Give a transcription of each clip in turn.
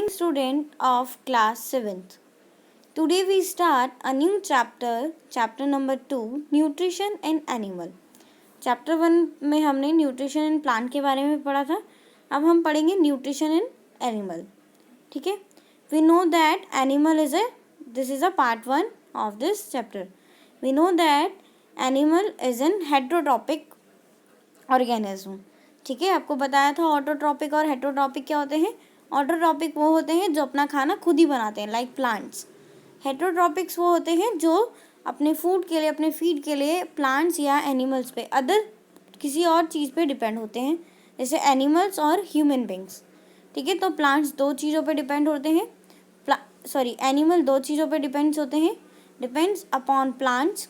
Student of class 7th. Today we start a new chapter number 2, Nutrition in Animal. Chapter 1 में हमने nutrition in plant के बारे में पढ़ा था. अब हम पढ़ेंगे न्यूट्रिशन इन एनिमल. ठीक है. We know that animal this is a part 1 of this chapter. We know that animal is an heterotrophic organism. ठीक है. आपको बताया था ऑटोट्रॉपिक और हेटरोट्रॉपिक क्या होते हैं. ऑटोट्रॉपिक वो होते हैं जो अपना खाना खुद ही बनाते हैं, लाइक प्लांट्स. हेटरोट्रॉपिक्स वो होते हैं जो अपने फूड के लिए, अपने फीड के लिए प्लांट्स या एनिमल्स पे, अदर किसी और चीज़ पे डिपेंड होते हैं, जैसे एनिमल्स और ह्यूमन बींग्स. ठीक है. तो प्लांट्स दो चीज़ों पे डिपेंड होते हैं. एनिमल दो चीज़ों पे डिपेंड्स होते हैं. Depends upon plants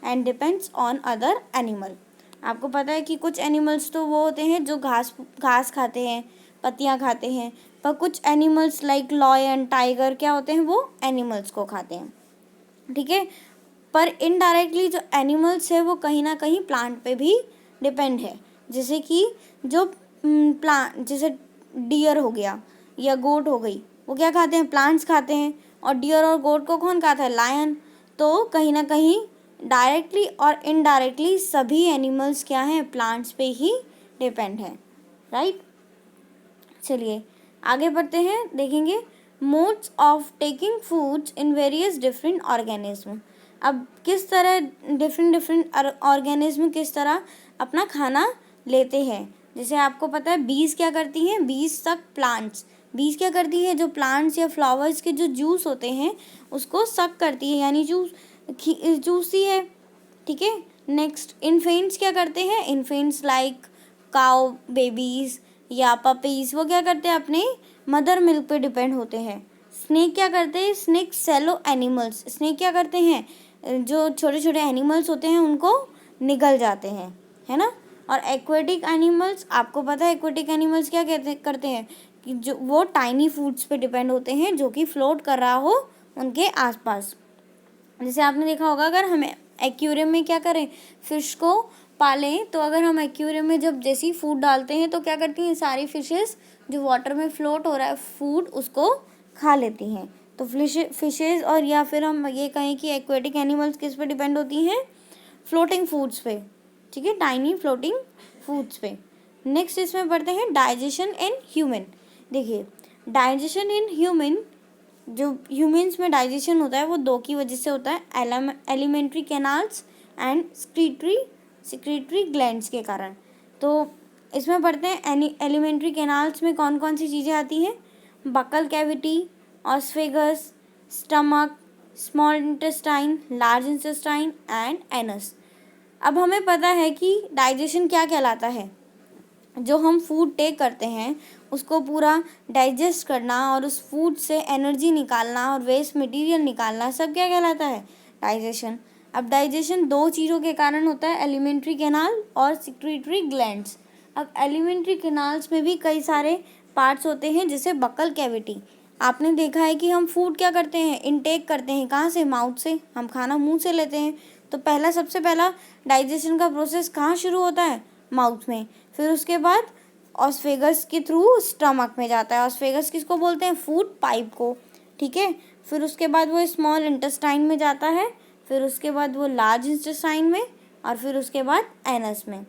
and depends on other animal. आपको पता है कि कुछ एनिमल्स तो वो होते हैं जो घास खाते हैं, पत्तियाँ खाते हैं, पर कुछ एनिमल्स लाइक लॉयन, टाइगर क्या होते हैं, वो एनिमल्स को खाते हैं. ठीक है. पर इनडायरेक्टली जो एनिमल्स है वो कहीं ना कहीं प्लांट पे भी डिपेंड है. जैसे कि जो जैसे डियर हो गया या गोट हो गई, वो क्या खाते हैं, प्लांट्स खाते हैं. और डियर और गोट को कौन खाता है, लायन. तो कहीं ना कहीं डायरेक्टली और इनडायरेक्टली सभी एनिमल्स क्या हैं, प्लांट्स पे ही डिपेंड है. राइट. चलिए आगे बढ़ते हैं. देखेंगे modes of taking foods in various different organism. अब किस तरह डिफरेंट ऑर्गेनिज्म किस तरह अपना खाना लेते हैं. जैसे आपको पता है बीज क्या करती हैं, बीज तक प्लांट्स, बीज क्या करती है, जो प्लांट्स या फ्लावर्स के जो जूस होते हैं उसको सक करती है, यानी जूसी है. ठीक है. नेक्स्ट इन्फेंट्स क्या करते हैं, इन्फेंट्स लाइक काउ बेबीज या पपीज, वो क्या करते हैं, अपने मदर मिल्क पे डिपेंड होते हैं. स्नेक क्या करते हैं, स्नेक सेलो एनिमल्स, स्नेक क्या करते हैं, जो छोटे छोटे एनिमल्स होते हैं उनको निगल जाते हैं, है ना. और एक्वेटिक एनिमल्स, आपको पता है एक्वेटिक एनिमल्स क्या करते हैं, कि जो वो टाइनी फूड्स पे डिपेंड होते हैं जो कि फ्लोट कर रहा हो उनके आसपास. जैसे आपने देखा होगा, अगर हमें एक्वेरियम में क्या करें, फिश को पालें, तो अगर हम एक्वेरियम में जब जैसी फूड डालते हैं तो क्या करती हैं, सारी फिशेस जो वाटर में फ्लोट हो रहा है फूड उसको खा लेती हैं. तो फिशेस और या फिर हम ये कहें कि एक्वेटिक एनिमल्स किस पे डिपेंड होती हैं, फ्लोटिंग फूड्स पे. ठीक है. टाइनी फ्लोटिंग फूड्स पे. नेक्स्ट इसमें पढ़ते हैं डाइजेशन इन ह्यूमन. देखिए डाइजेशन इन ह्यूमन, जो ह्यूमन्स में डाइजेशन होता है वो दो की वजह से होता है, alimentary canals and secretory glands के कारण. तो इसमें पढ़ते हैं एलिमेंट्री कैनाल्स में कौन कौन सी चीज़ें आती हैं, buccal cavity, oesophagus, stomach, small intestine, large intestine and anus. अब हमें पता है कि डाइजेशन क्या कहलाता है, जो हम फूड टेक करते हैं उसको पूरा डाइजेस्ट करना और उस फूड से एनर्जी निकालना और वेस्ट मटेरियल निकालना, सब क्या कहलाता है, डाइजेशन. अब डाइजेशन दो चीज़ों के कारण होता है, एलिमेंट्री कैनाल और सिक्रीटरी ग्लैंड्स. अब एलिमेंट्री कैनाल्स में भी कई सारे पार्ट्स होते हैं, जैसे बकल कैविटी. आपने देखा है कि हम फूड क्या करते हैं, इनटेक करते हैं कहाँ से, माउथ से. हम खाना मुंह से लेते हैं. तो सबसे पहला डाइजेशन का प्रोसेस कहाँ शुरू होता है, माउथ में. फिर उसके बाद ऑस्फेगस के थ्रू स्टमक में जाता है. ऑस्फेगस किसको बोलते हैं, फूड पाइप को. ठीक है. फिर उसके बाद वो स्मॉल इंटेस्टाइन में जाता है, फिर उसके बाद वो लार्ज इंटेस्टाइन में, और फिर उसके बाद एनस में.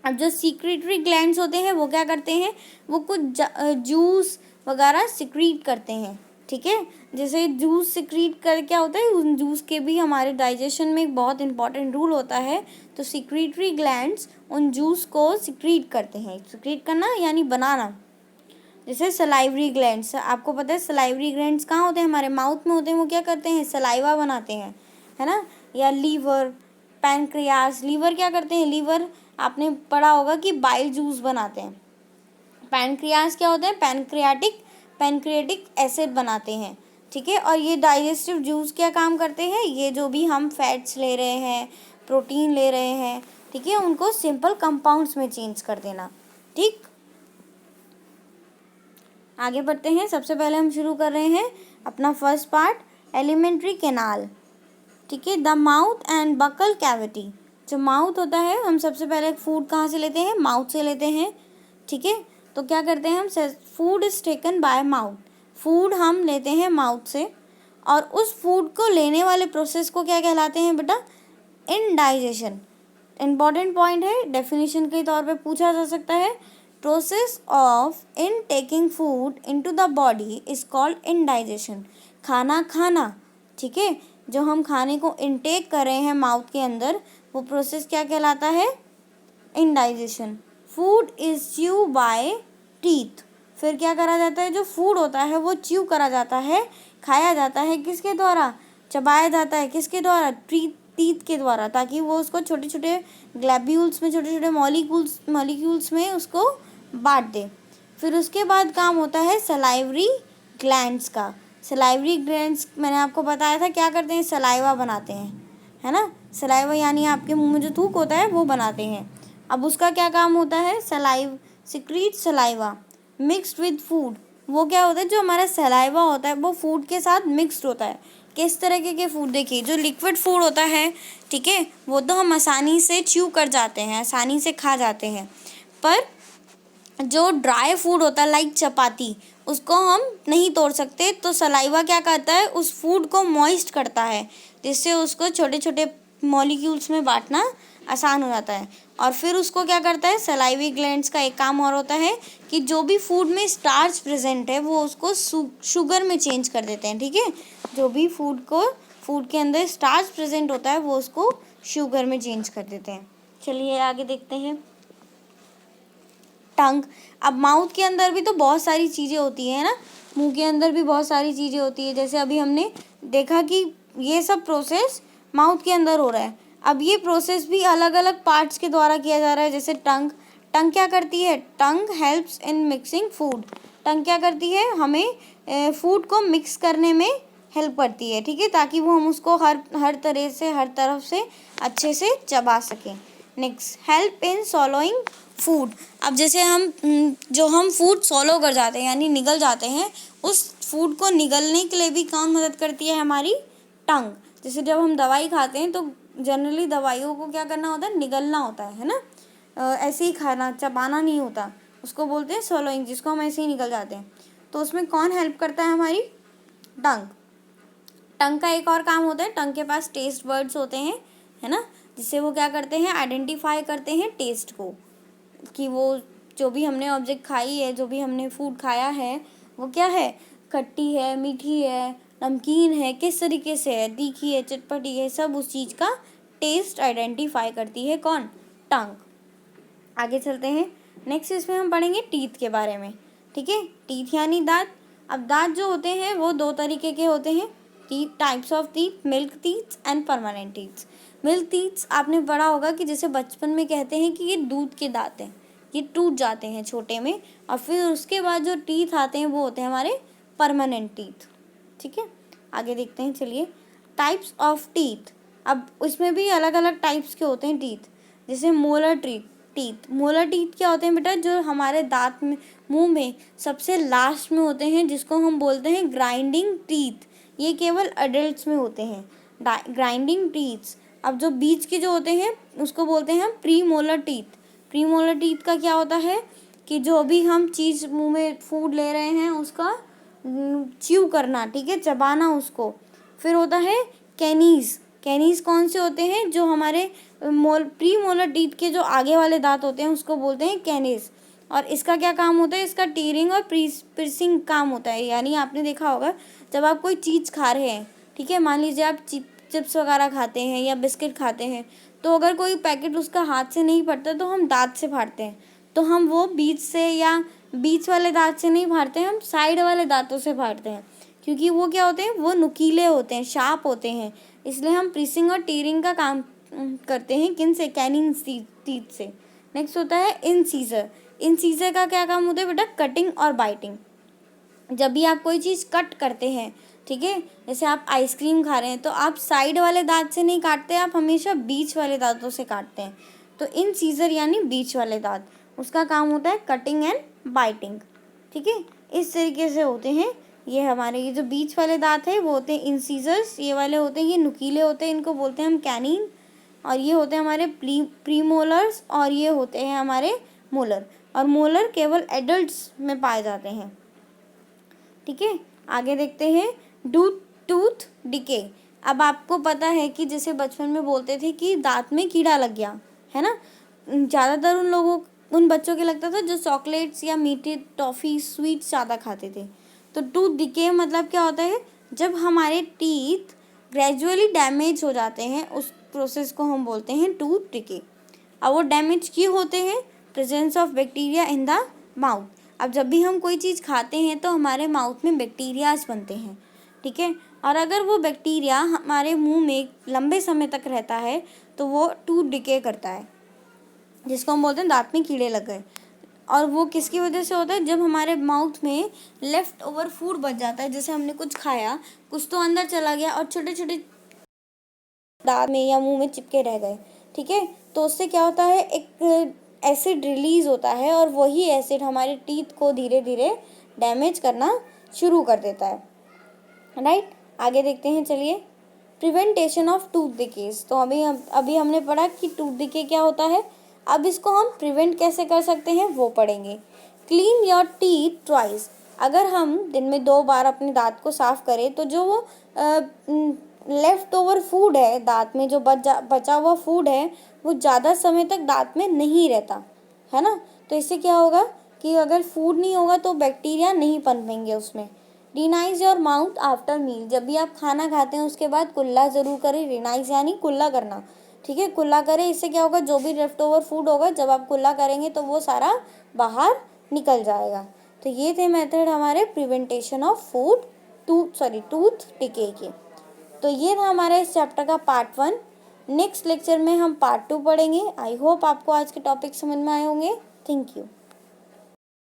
अब जो सिक्रीटरी ग्लैंड्स होते हैं वो क्या करते हैं, वो कुछ जूस वगैरह सिक्रीट करते हैं. ठीक है. जैसे जूस सिक्रीट कर क्या होता है, उन जूस के भी हमारे डाइजेशन में एक बहुत इंपॉर्टेंट रूल होता है. तो सिक्रीटरी ग्लैंड्स उन जूस को सिक्रीट करते हैं. सिक्रीट करना यानी बनाना. जैसे सलाइवरी ग्लैंड्स, आपको पता है सलाइवरी ग्लैंड्स कहाँ होते हैं, हमारे माउथ में होते हैं. वो क्या करते हैं, सलाइवा बनाते हैं, है ना. या लीवर, पैनक्रियास, लीवर क्या करते हैं, लीवर आपने पढ़ा होगा कि बाइल जूस बनाते हैं. पैनक्रियास क्या होते हैं, पैनक्रियाटिक एसिड बनाते हैं. ठीक है. और ये डाइजेस्टिव जूस क्या काम करते हैं, ये जो भी हम फैट्स ले रहे हैं, प्रोटीन ले रहे हैं, ठीक है, उनको सिंपल कंपाउंड्स में चेंज कर देना. ठीक. आगे बढ़ते हैं. सबसे पहले हम शुरू कर रहे हैं अपना फर्स्ट पार्ट, एलिमेंट्री कैनाल. ठीक है. The mouth and buccal cavity. जो माउथ होता है, हम सबसे पहले फूड कहाँ से लेते हैं, माउथ से लेते हैं. ठीक है. तो क्या करते हैं हम, food is taken by mouth. Food हम लेते हैं माउथ से, और उस फूड को लेने वाले प्रोसेस को क्या कहलाते हैं बेटा? इनडाइजेशन। इम्पॉर्टेंट पॉइंट है, डेफिनेशन के तौर पे पूछा जा सकता है। Process of in taking food into the body is called indigestion. खाना खाना, ठीक है, जो हम खाने को इनटेक कर रहे हैं माउथ के अंदर, वो प्रोसेस क्या कहलाता है? Indigestion. Food is chew by teeth. फिर क्या करा जाता है? जो फूड होता है वो च्यू करा जाता है, खाया जाता है। किसके द्वारा? चबाया जाता है। किसके द्वारा? टीथ के द्वारा, ताकि वो उसको छोटे छोटे ग्लैब्यूल्स में, छोटे छोटे मॉलिक्यूल्स में उसको बांट दे। फिर उसके बाद काम होता है सलाइवरी ग्लैंड्स का। सलाइवरी ग्लैंड्स मैंने आपको बताया था क्या करते हैं? सलाइवा बनाते हैं, है ना। सलाइवा यानी आपके मुंह में जो थूक होता है वो बनाते हैं। अब उसका क्या काम होता है? Secrete saliva mixed with food. वो क्या होता है? जो हमारा सलाइवा होता है वो फूड के साथ मिक्स्ड होता है। किस तरीके के फूड? देखिए, जो लिक्विड फूड होता है, ठीक है, वो तो हम आसानी से च्यू कर जाते हैं, आसानी से खा जाते हैं। पर जो ड्राई फूड होता है लाइक चपाती, उसको हम नहीं तोड़ सकते। तो सलाइवा क्या करता है? उस फूड को मॉइस्ट करता है, जिससे उसको छोटे छोटे मॉलिक्यूल्स में बांटना आसान हो जाता है। और फिर उसको क्या करता है? सलाइवी ग्लैंड्स का एक काम और होता है कि जो भी फूड में स्टार्च प्रेजेंट है वो उसको शुगर में चेंज कर देते हैं, ठीक है। जो भी फूड के अंदर स्टार्च प्रेजेंट होता है वो उसको शुगर में चेंज कर देते हैं। चलिए आगे देखते हैं। टंग। अब माउथ के अंदर भी तो बहुत सारी चीज़ें होती हैं ना, मुंह के अंदर भी बहुत सारी चीज़ें होती है। जैसे अभी हमने देखा कि ये सब प्रोसेस माउथ के अंदर हो रहा है। अब ये प्रोसेस भी अलग अलग पार्ट्स के द्वारा किया जा रहा है। जैसे टंग क्या करती है? टंग हेल्प्स इन मिक्सिंग फूड। टंग क्या करती है? हमें फूड को मिक्स करने में हेल्प करती है, ठीक है, ताकि वो हम उसको हर तरह से, हर तरफ से अच्छे से चबा सकें। Next, help in सॉलोइंग food. अब जैसे जो हम फूड सॉलो कर जाते हैं यानी निगल जाते हैं, उस फूड को निगलने के लिए भी कौन मदद करती है? हमारी टंग। जैसे जब हम दवाई खाते हैं तो जनरली दवाइयों को क्या करना होता है? निगलना होता है ना। ऐसे ही खाना, चबाना नहीं होता, उसको बोलते हैं सॉलोइंग, जिसको हम ऐसे ही निकल जाते हैं। तो उसमें कौन हेल्प करता है? हमारी टंग। टंग का एक और काम होता है, टंग के पास टेस्ट बर्ड्स होते हैं, है ना, जिससे वो क्या करते हैं? आइडेंटिफाई करते हैं टेस्ट को, कि वो जो भी हमने ऑब्जेक्ट खाई है, जो भी हमने फूड खाया है, वो क्या है? खट्टी है, मीठी है, नमकीन है, किस तरीके से है, तीखी है, चटपटी है, सब उस चीज़ का टेस्ट आइडेंटिफाई करती है कौन? टंग। आगे चलते हैं। नेक्स्ट इसमें हम पढ़ेंगे टीथ के बारे में, ठीक है। टीथ यानी दांत। अब दांत जो होते हैं वो दो तरीके के होते हैं। Teeth, types of teeth, milk teeth and permanent teeth. Milk teeth आपने पढ़ा होगा कि जैसे बचपन में कहते हैं कि ये दूध के दांत हैं, ये टूट जाते हैं छोटे में, और फिर उसके बाद जो टीथ आते हैं वो होते हैं हमारे परमानेंट टीथ, ठीक है। आगे देखते हैं, चलिए। Types of teeth. अब उसमें भी अलग अलग टाइप्स के होते हैं टीथ। जैसे मोलर टीथ। मोलर टीथ क्या होते हैं बेटा? जो हमारे दांत में, मुंह में सबसे लास्ट में होते हैं, जिसको हम बोलते हैं ग्राइंडिंग टीथ। ये केवल अडल्ट्स में होते हैं, ग्राइंडिंग टीथ्स। अब जो बीच के जो होते हैं उसको बोलते हैं हम pre molar teeth. Pre molar teeth का क्या होता है कि जो भी हम चीज़ मुंह में फूड ले रहे हैं उसका च्यू करना, ठीक है, चबाना उसको। फिर होता है कैनीज। कैनीज कौन से होते हैं? जो हमारे प्री मोलर टीथ के जो आगे वाले दांत होते हैं उसको बोलते हैं कैनीज। और इसका क्या काम होता है? इसका टीयरिंग और पिर्सिंग काम होता है। यानी आपने देखा होगा जब आप कोई चीज़ खा रहे हैं, ठीक है, मान लीजिए आप चिप्स वगैरह खाते हैं या बिस्किट खाते हैं, तो अगर कोई पैकेट उसका हाथ से नहीं फटता तो हम दांत से फाड़ते हैं। तो हम वो बीच से या बीच वाले दांत से नहीं फाड़ते हैं, हम साइड वाले दांतों से फाड़ते हैं, क्योंकि वो क्या होते हैं? वो नुकीले होते हैं, शार्प होते हैं। इसलिए हम प्रीसिंग और टीयरिंग का काम करते हैं किन से? कैनिंग टीथ से। नेक्स्ट होता है इंसीजर। इंसीजर का क्या काम होता है बेटा? कटिंग और बाइटिंग। जब भी आप कोई चीज़ कट करते हैं, ठीक है, जैसे आप आइसक्रीम खा रहे हैं तो आप साइड वाले दांत से नहीं काटते, आप हमेशा बीच वाले दांतों से काटते हैं। तो इंसीजर यानी बीच वाले दांत, उसका काम होता है कटिंग एंड बाइटिंग, ठीक है। इस तरीके से होते हैं ये हमारे, ये जो बीच वाले दांत है वो होते हैं इंसीजर्स, ये वाले होते हैं, ये नुकीले होते हैं, इनको बोलते हैं हम कैनिन। और ये होते हैं हमारे प्रीमोलर्स, और ये होते हैं हमारे मोलर। और मोलर केवल एडल्ट्स में पाए जाते हैं। ठीक है, आगे देखते हैं टूथ डिके। अब आपको पता है कि जैसे बचपन में बोलते थे कि दांत में कीड़ा लग गया, है ना। ज़्यादातर उन बच्चों के लगता था जो चॉकलेट्स या मीठे टॉफ़ी स्वीट्स ज़्यादा खाते थे। तो टूथ डिके मतलब क्या होता है, जब हमारे टीथ ग्रेजुअली डैमेज हो जाते हैं, उस प्रोसेस को हम बोलते हैं टूथ डिके। अब वो डैमेज क्यों होते हैं, presence of bacteria in the mouth. अब जब भी हम कोई चीज़ खाते हैं तो हमारे माउथ में बैक्टीरियाज बनते हैं, ठीक है। और अगर वो बैक्टीरिया हमारे मुंह में लंबे समय तक रहता है तो वो टूथ डिके करता है, जिसको हम बोलते हैं दांत में कीड़े लग गए। और वो किसकी वजह से होता है, जब हमारे माउथ में लेफ्ट ओवर फूड बच जाता है, जैसे हमने कुछ खाया, कुछ तो अंदर चला गया और छोटे छोटे दांत में या मुंह में चिपके रह गए, ठीक है। तो उससे क्या होता है, एक एसिड रिलीज होता है और वही एसिड हमारे टीथ को धीरे धीरे डैमेज करना शुरू कर देता है, राइट। आगे देखते हैं, चलिए। Prevention of tooth decays. तो अभी हमने पढ़ा कि टूथ डिके क्या होता है। अब इसको हम प्रिवेंट कैसे कर सकते हैं वो पढ़ेंगे। Clean your teeth twice. अगर हम दिन में 2 बार अपने दांत को साफ करें तो जो वो लेफ्ट ओवर फूड है, दांत में जो बचा हुआ फूड है, वो ज़्यादा समय तक दांत में नहीं रहता, है ना। तो इससे क्या होगा कि अगर फूड नहीं होगा तो बैक्टीरिया नहीं पनपेंगे उसमें। रिनाइज योर माउथ आफ्टर मील। जब भी आप खाना खाते हैं उसके बाद कुल्ला ज़रूर करें। रिनाइज यानी कुल्ला करना, ठीक है, कुल्ला करें। इससे क्या होगा, जो भी लेफ्ट ओवर फूड होगा जब आप कुल्ला करेंगे तो वो सारा बाहर निकल जाएगा। तो ये थे मेथड हमारे प्रिवेंटेशन ऑफ टूथ डिके के। तो ये था हमारे इस चैप्टर का पार्ट 1। नेक्स्ट लेक्चर में हम पार्ट 2 पढ़ेंगे। आई होप आपको आज के टॉपिक समझ में आए होंगे। Thank you.